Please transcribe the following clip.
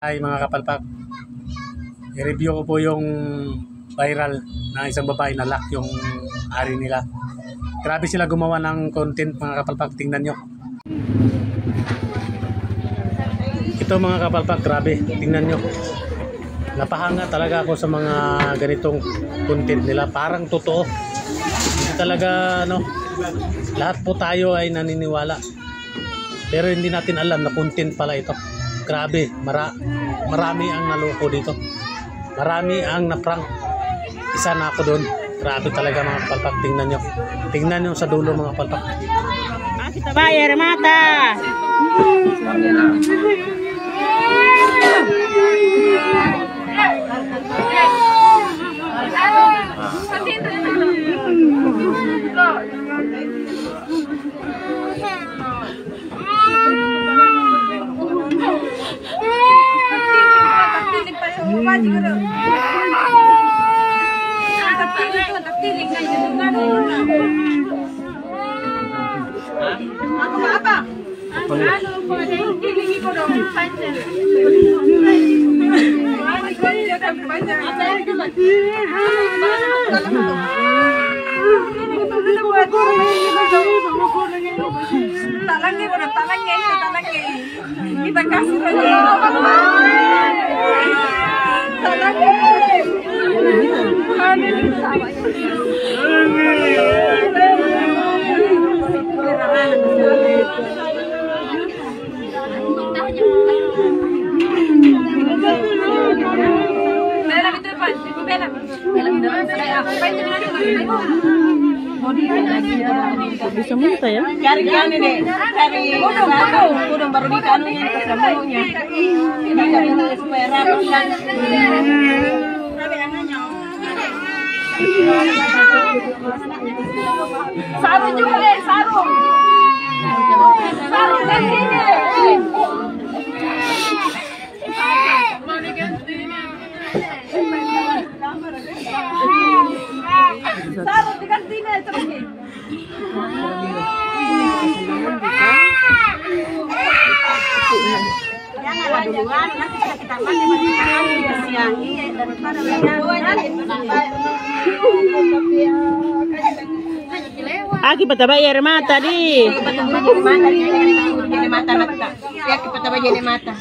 Ay mga kapalpak, i-review ko po yung viral na isang babae na lock yung ari nila. Grabe sila gumawa ng content mga kapalpak, tingnan nyo. Ito mga kapalpak, grabe, tingnan nyo. Napahanga talaga ako sa mga ganitong content nila, parang totoo. Hindi talaga lahat po tayo ay naniniwala. Pero hindi natin alam na content pala ito. Grabe, marami ang naloko dito. Marami ang na-prank. Isa na ako doon. Grabe talaga mga kapalpak. Tingnan nyo. Tingnan nyo sa dulo mga kapalpak. Kita bayar mata. Kita kasih bisa minta ya? Cari deh, cari udang baru di kanunya ke mulutnya. Ini kita supaya rapi kan. Sarung juga deh, sarung. Sarung dan ini. Sarung diganti nih terus. Jangan duluan, nanti kita kita bayar mata di. Mata nakta. Ya kita bayar mata.